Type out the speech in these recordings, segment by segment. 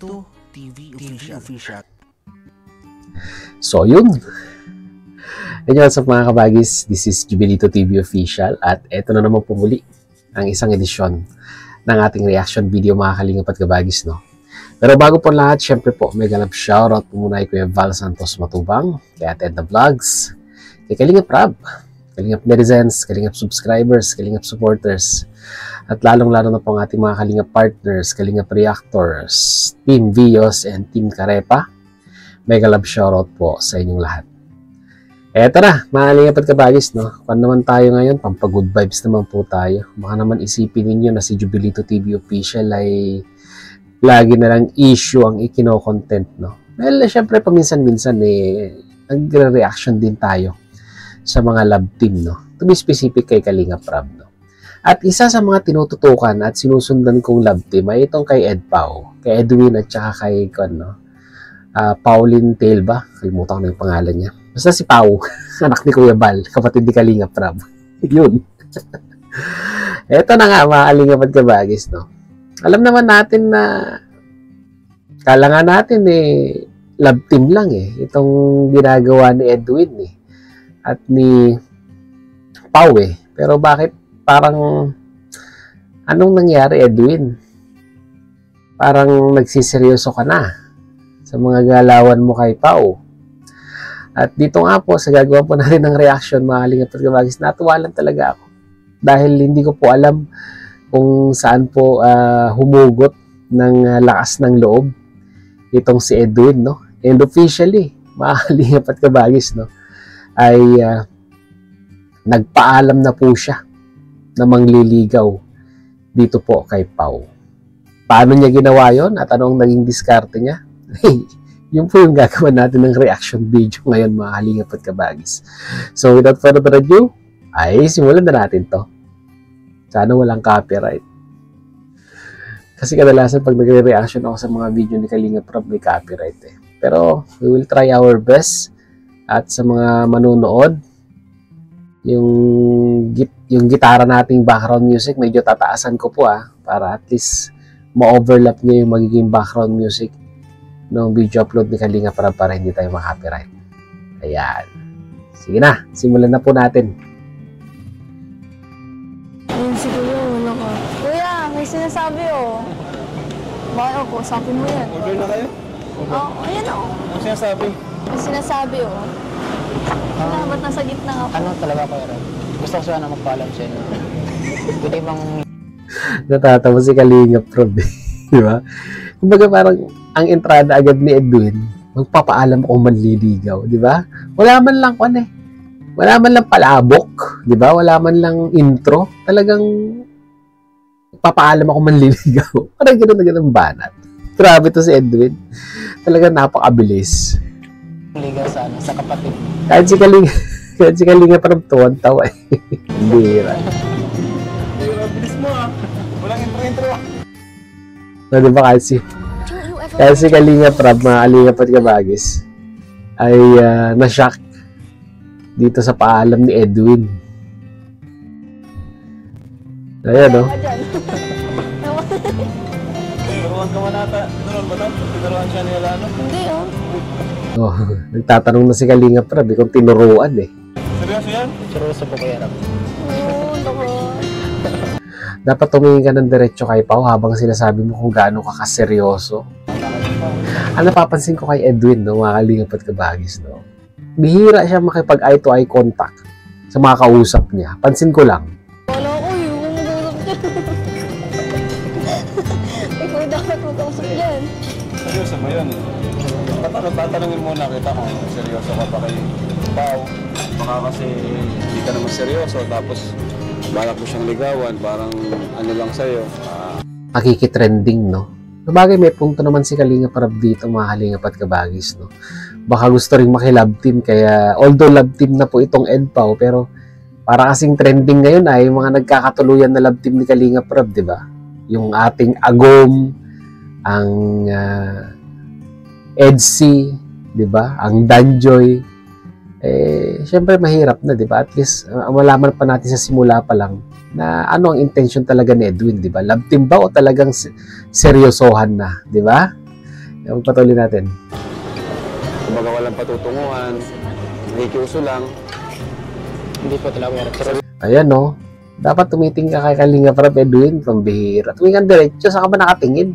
Jubilito TV Official. So, yun. What's up mga kabagis? This is Jubilito TV Official at eto na naman po muli ang isang edisyon ng ating reaction video mga kalingap at kabagis, no? Pero bago po lahat, syempre po, mega love shoutout po muna kay Kuya Val Santos Matubang, kay Ate Edna Vlogs, kay Kalingap Rab, Kalingap Netizens, Kalingap Subscribers, Kalingap Supporters, at lalong-lalo na po ang ating mga Kalingap Partners, Kalingap Reactors, Team Vios, and Team Karepa. Mega love shoutout po sa inyong lahat. Eto na, mga Kalingap at kabagis, no? Kung naman tayo ngayon, pampagood vibes naman po tayo. Baka naman isipin ninyo na si Jubilito TV Official ay lagi na lang issue ang ikino-content, no? Well, syempre, paminsan-minsan, nagre-reaction din tayo sa mga love team, no? To be specific kay Kalingap Rab, no? At isa sa mga tinututukan at sinusundan kong love team ay itong kay Ed Pao, kay Edwin at saka kay, Pauline Tail ba? Kalimutan ko na yung pangalan niya. Basta si Pao, anak ni Kuya Bal, kapatid ni Kalingap Rab. Yun. Eto na nga, mga Kalingap at kabagis, no? Alam naman natin na kala nga natin love team lang itong ginagawa ni Edwin at ni Pau Pero bakit parang anong nangyari, Edwin? Parang nagsiseryoso ka na sa mga galawan mo kay Pau. At dito nga po sa gagawa po natin ng reaction mga Kalingap at kabagis, natuwa lang talaga ako dahil hindi ko po alam kung saan po humugot ng lakas ng loob itong si Edwin, no? And officially, mga Kalingap at kabagis, no, ay nagpaalam na po siya na mangliligaw dito po kay Pau. Paano niya ginawa yon at anong naging diskarte niya? Yun po yung gagawin natin ng reaction video ngayon mga Kalingap at kabagis. So without further ado, ay simulan na natin to. Sana walang copyright. Kasi kadalasan pag nagre-reaction ako sa mga video ni Kalingap Rab, may copyright Pero we will try our best. At sa mga manonood, yung gitara nating background music, medyo tataasan ko po para at least ma-overlap niya yung magiging background music ng video upload ni Kalingap Rab para hindi tayo ma-copyright. Ayan. Sige na, simulan na po natin. May sinasabi Bakit ako? Usapin mo yan. Order na kayo? Ayan Anong sinasabi? May sinasabi ba't nasa gitna ako? Ano talaga kayo rin? Gusto ko sana magpaalam sa inyo. Pwede bang... Natatawa si Kalingap Rab di ba? Kumbaga parang ang entrada agad ni Edwin, magpapaalam kung manliligaw, di ba? Wala man lang wala man lang palabok, di ba? Wala man lang intro. Talagang papaalam ako manliligaw. Parang gano'n na gano'n banat. Grabe to si Edwin. Talagang napakabilis. Ligaw sa kapatid. Kahit si Kalinga parang tuwan-tawa Bira. Bilis mo Walang intro. No, di ba kahit si Kalinga Prab, mga Kalingap at kabagis, ay na-shock dito sa paalam ni Edwin. Ayan, Tinuruan ka man ata. Tinuruan ba ito? Tinuruan siya ni Alano? Hindi Nagtatanong na si Kalingap Rab kung tinuruan Seryoso yan? Seryoso po kayo rin. Dapat tumingin ka ng diretso kay Pau habang sinasabi mo kung gaano ka kaseryoso. Ang napapansin ko kay Edwin, mga Kalingap at kabagis, bihira siya makipag eye-to-eye contact sa mga kausap niya. Pansin ko lang. Wala ko ikaw dapat mag-usap yan. Seryoso mo yan tatanungin muna kita kung seryoso ka ba kay Pau. Baka kasi hindi ka naman seryoso tapos balak mo siyang ligawan, parang ano lang sa'yo. Nakikitrending, Sabagay, may punto naman si Kalingap Rab dito, mga Kalingap at kabagis, Baka gusto rin maki-love team, kaya although love team na po itong Ed Pao, pero para kasing trending ngayon ay mga nagkakatuluyan na love team ni Kalingap Rab, di ba? Yung ating Agom, ang Edsy, di ba? Ang Danjoy. Syempre mahirap na, di ba? At least malaman pa natin sa simula pa lang na ano ang intention talaga ni Edwin, di ba? Love team ba o talagang seryosohan na, di ba? Pagpatuloy natin. Kumbaga walang patutunguhan, nakikiuso lang. Hindi po talaga meron. Pero Ayan, no? Dapat tumiting ka kay Kalinga Prab Edwin, pambihira. Tumingin ka diretso, saan ka ba nakatingin?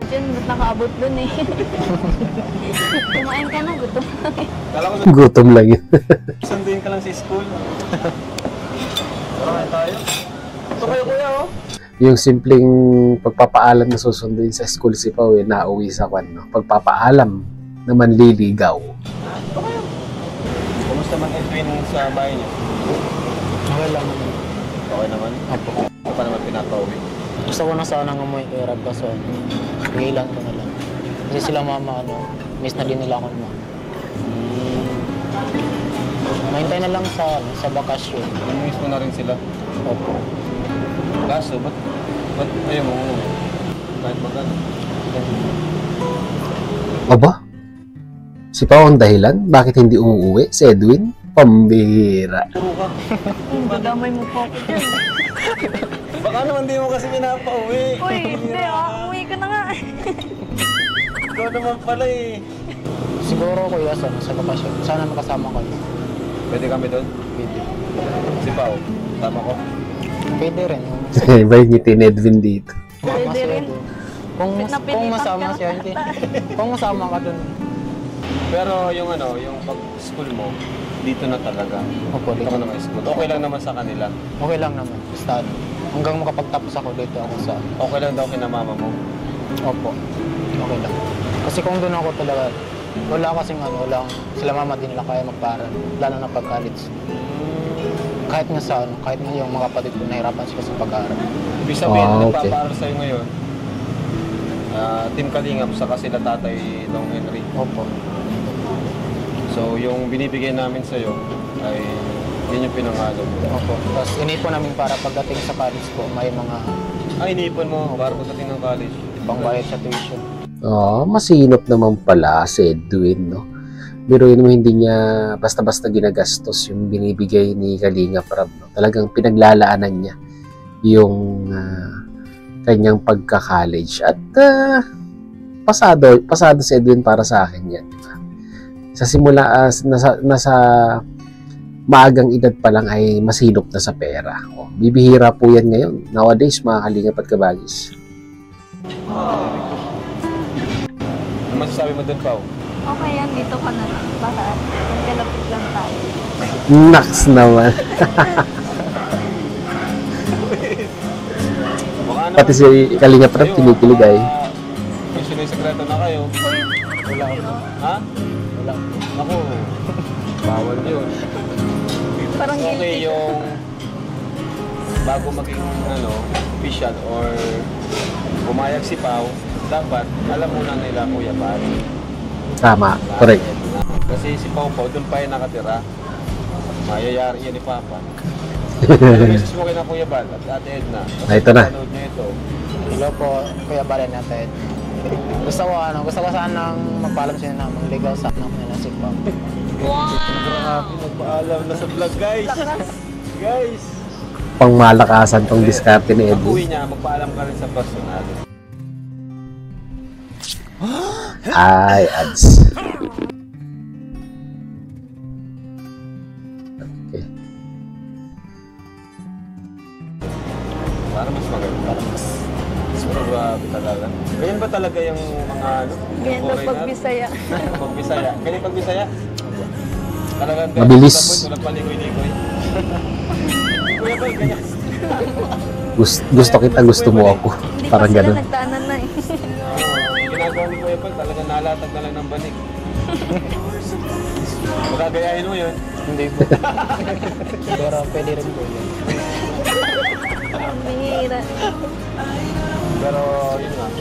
Diyan, ba't nakaabot dun eh? Kumain ka na, gutom. Kala ko Gutom lang yun. sunduin ka lang sa school. Tara tayo. Ito kayo kuya oh. Yung simpleng pagpapaalam na susunduin sa school si Pao, nauwi sa kwan, no? Pagpapaalam na manliligaw. Kumusta man Edwin sa bahay niyo? okay lang. Okay naman? Opo. Ako pa naman pinapauwi. Gusto ko na sana ng umuwi kay Rab kaso ngayon ko na lang. Kasi sila mama, miss na din nila ako naman. Mahintay na lang sa bakasyon. Miss mo na rin sila. Opo. Kaso, ba't ayaw mo umuwi? Kahit magano. Aba? Si Pao ang dahilan? Bakit hindi umuwi? Si Edwin? Pambihira. Puro ka. Dadamay mo po ako dyan. Baka naman di mo kasi pinapauwi. Uy, hindi ah. Umuwi ka na nga. Ikaw naman pala eh. Siguro kuya sa bakasyon. Sana makasama ko. Pwede kami doon? Pwede. Si Pao, tama ko. Pwede rin. Iba yung ngiti ni Edwin dito. Pwede rin. Kung Napilitan masama ka. siya, hindi. Kung masama ka dun. Pero yung yung pag-school mo, dito na talaga. Opo, Dito ka na mag-school. Okay lang naman sa kanila. Okay lang naman. Basta hanggang makapagtapos ako dito ako sa... Okay lang daw kina mama mo. Opo. Okay lang. Kasi kung doon ako talaga, wala kasing wala sila mama din nila kaya magpaaral. Lalo na pag-college. Kahit nga kahit nga yung mga kapatid ko nahirapan sila sa pag-aaral. Ibig sabihin, Ah, okay. nagpapaaral sa'yo ngayon, Team Kalingap saka sila tatay Dong Henry. Opo. So, yung binibigay namin sa'yo ay yun yung pinangalo mo. Opo. Tapos inipon namin para pagdating sa college ko, may mga Iniipon mo para pagdating ng college. pangbayad sa tuition. Masinop naman pala si Edwin, no? Biruin mo hindi niya basta-basta ginagastos yung binibigay ni Kalinga Prab, no? Talagang pinaglalaanan niya yung kanyang pagka-college. At pasado si Edwin para sa akin yan. Sa simula, nasa maagang edad pa lang ay masinop na sa pera. Bibihira po yan ngayon. Nowadays, mga Kalingap at Kabagis. Ano masasabi mo doon, Pao? Okay yan, dito ka na lang. Baka magkalapit lang tayo. Naks naman. Baka naman, Pati si Kalinga Prab, kinikilig ay. May sinisekreto na kayo. Wala ako. Ha? Wala. Ako, bawal yun. Parang Okay guilty. yung bago maging official or pumayag si Pao, dapat alam muna nila Kuya Bal. Tama, correct. Kasi si Pao doon pa yung nakatira. Mayayari yan ni Papa. Message mo kay na Kuya Bal at Ate Edna. Ito na. Panood niyo ito. Hello po, Kuya Balen natin. Gusto ko sanang magpaalam sa inyo na mangligaw sa anak nila si Pao. Grabe, nagpaalam na sa vlog, guys. Guys. Pangmalakasan tong diskarte ni Pag-uwi Edwin. niya, magpaalam ka rin sa personal. Ay, ads. Okay. Para mas maganda. Para mas grabe talaga. Ganyan ba talaga yung mga ano? Ganyan daw pag Bisaya. Pag Bisaya. Ganyan pag Bisaya? Talagang Mabilis. Walang paligoy-ligoy. Kuya Paul, ganyan. Gusto kita, gusto mo ako. Hindi Parang pa sila ganun. nagtanan na eh. Ginagawa ni Kuya Paul, talagang nalatag na lang ng banig. Magagayahin mo yun. Hindi po. Pero pwede rin po yun. Ang bihira. Pero yun nga.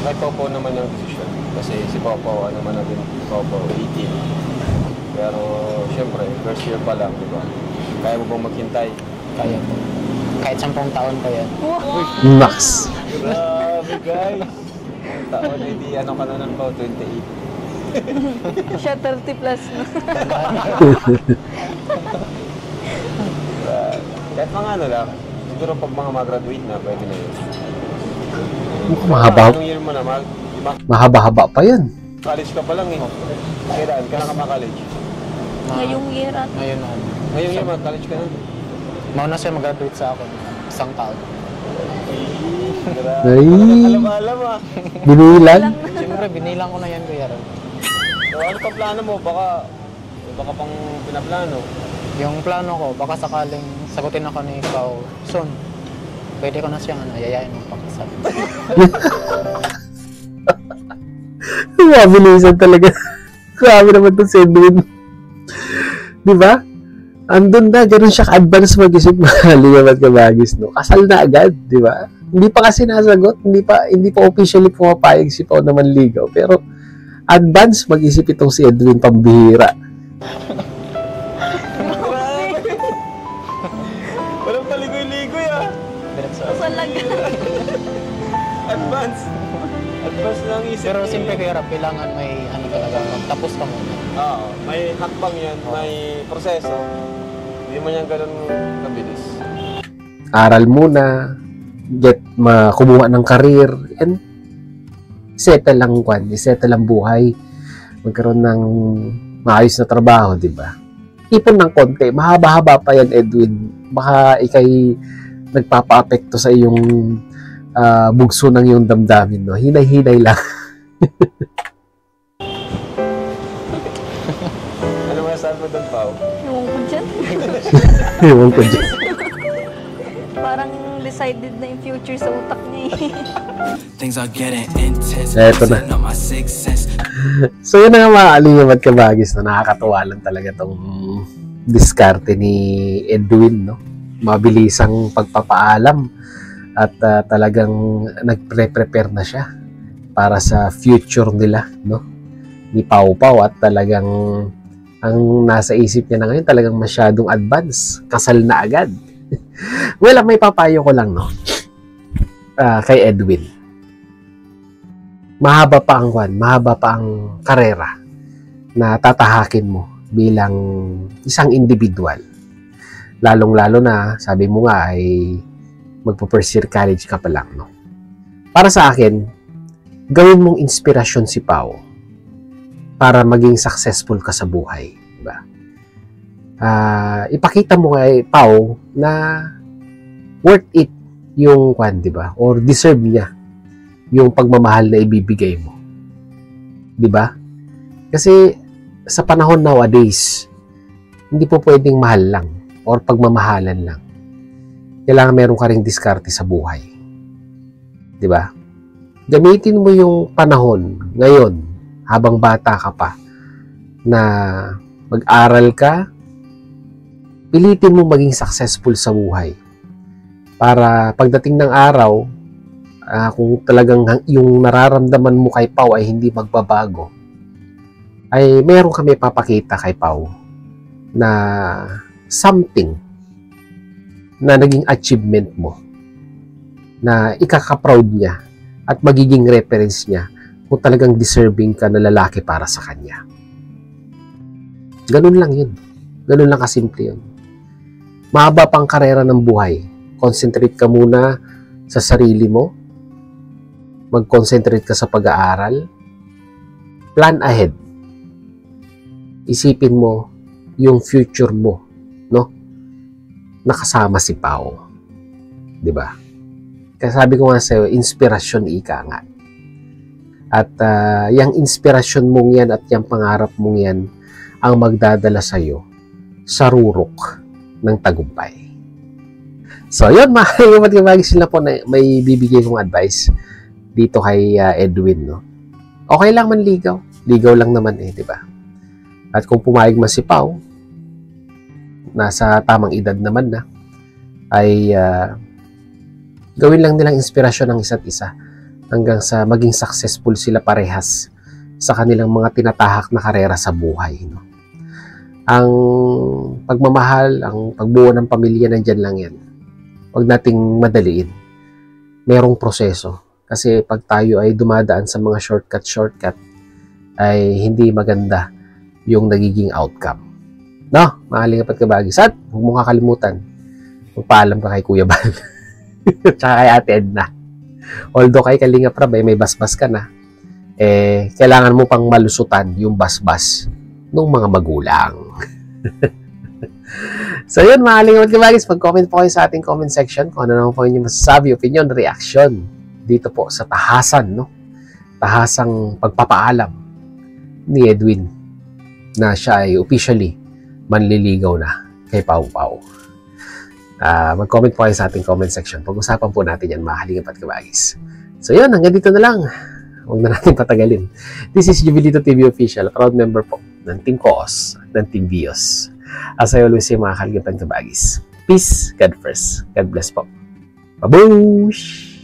Kay Popo naman yung decision. Kasi si Popo, ano man naging Popo, 18. Pero syempre, first year pa lang, di ba? Kaya mo bang maghintay? Kaya po. Kahit 10 taon pa yan. Max. Grabe guys! Ang taon, hindi ano ka na nun pa, 28. Siya 30 plus na. Kahit mga ano lang, siguro pag mga mag-graduate na, pwede na yun. Mahaba, Anong year mo na, mahaba-haba pa yan. college ka pa lang eh. Kailan? Kailan ka ma-college? Ngayong year at Ngayon na. Ngayong year, mag-college ka na. Mauna siya mag-graduate sa akin. 1 taon. Grabe. Ay. Alam-alam ah. Binilan. Siyempre, binilang ko na yan, Kuya Ron. So, ano pa plano mo? Baka pang pinaplano. Yung plano ko, baka sakaling sagutin ako ni Pao soon. Pwede ko na siyang yayain ng pakasal. Mabilisan talaga. Grabe naman ito si Edwin. Di ba? Andun na, ganun siya ka-advance mag-isip. Ligamat ka bagis, no? Kasal na agad, di ba? Hindi pa kasi nasagot, hindi pa officially pumapayag si Pao na manligaw. Pero advance mag-isip itong si Edwin, pambihira. Walang paligoy-ligoy ah. talaga. Advance. Advance lang isip. Pero siyempre, Kuya Ron, kailangan may ano talaga, magtapos ka muna. Oo. May hakbang yan, may proseso. Hindi man yan ganun kabilis. Aral muna, kumuha ng career, and settle lang buhay. Magkaroon ng maayos na trabaho, di ba? Ipon ng konti, mahaba-haba pa yan, Edwin. Baka ikay nagpapa-apekto sa iyong bugso ng iyong damdamin, no? Hinay-hinay lang. Ano mo nasabi mo doon, Pao? Ewan ko dyan. Ewan ko dyan. Parang decided na yung future sa utak niya eh. Things are getting intense. Eto na. Setting up my sixth sense. So yun na nga mga Kalingamat Kabagis, no? Nakakatuwa lang talaga tong diskarte ni Edwin, no? Mabilisang pagpapaalam at talagang nagpre-prepare na siya para sa future nila, no? Ni Pau Pau, at talagang ang nasa isip niya na ngayon talagang masyadong advance, kasal na agad. Well, may papayo ko lang, no? Kay Edwin. Mahaba pa ang karera na tatahakin mo bilang isang individual. Lalong-lalo na, sabi mo nga, ay magpo-first year college ka pa lang, no? Para sa akin, gawin mong inspirasyon si Pao para maging successful ka sa buhay, diba? Ipakita mo kay Pao na worth it yung kwan, diba? Or deserve niya yung pagmamahal na ibibigay mo. Diba? Kasi sa panahon nowadays, hindi po pwedeng mahal lang or pagmamahalan lang. Kailangan meron ka ring diskarte sa buhay. Diba? Gamitin mo yung panahon ngayon, habang bata ka pa, na mag-aral ka, pilitin mo maging successful sa buhay. Para pagdating ng araw, kung talagang yung nararamdaman mo kay Pao ay hindi magbabago, ay meron kami papakita kay Pao na something na naging achievement mo, na ikaka-proud niya at magiging reference niya kung talagang deserving ka na lalaki para sa kanya. Ganun lang yun. Ganun lang kasimple yun. Mahaba pang karera ng buhay. Concentrate ka muna sa sarili mo. mag-concentrate ka sa pag-aaral, plan ahead. Isipin mo yung future mo, no? Nakasama si Pao. 'Di ba? Kaya sabi ko nga sa'yo, inspirasyon ika nga. At yung inspirasyon mong yan at yung pangarap mong yan ang magdadala sa'yo sa rurok ng tagumpay. So, yun, mga sila po na may bibigay kong advice dito kay Edwin, no? Okay lang man ligaw. Ligaw lang naman di ba? At kung pumayag man si Pao, nasa tamang edad naman na, ay gawin lang nilang inspirasyon ng isa't isa hanggang sa maging successful sila parehas sa kanilang mga tinatahak na karera sa buhay, no? Ang pagmamahal, ang pagbuo ng pamilya, nandyan lang yan. Huwag nating madaliin. Merong proseso. Kasi pag tayo ay dumadaan sa mga shortcut, ay hindi maganda yung nagiging outcome. No, mga Kalingap at Kabagis. At huwag mong kakalimutan, magpaalam ka kay Kuya Bal. Tsaka kay Ate Edna. Although kay Kalingap Rab, may basbas ka na, kailangan mo pang malusutan yung basbas ng mga magulang. So yun, mga Kalingap at Kabagis, mag-comment po kayo sa ating comment section kung ano naman po inyong masasabi, opinion, reaction dito po sa tahasan, no? Tahasang pagpapaalam ni Edwin na siya ay officially manliligaw na kay Pao Pao. Mag-comment po kayo sa ating comment section. Pag-usapan po natin yan, mga Kalingap at Kabagis. So yun, hanggang dito na lang. Huwag na natin patagalin. This is Jubilito TV Official, proud member po ng Team Koos at ng Team Vios. As I always say, mga Kalingap at Kabagis, peace, God first. God bless po. Babush!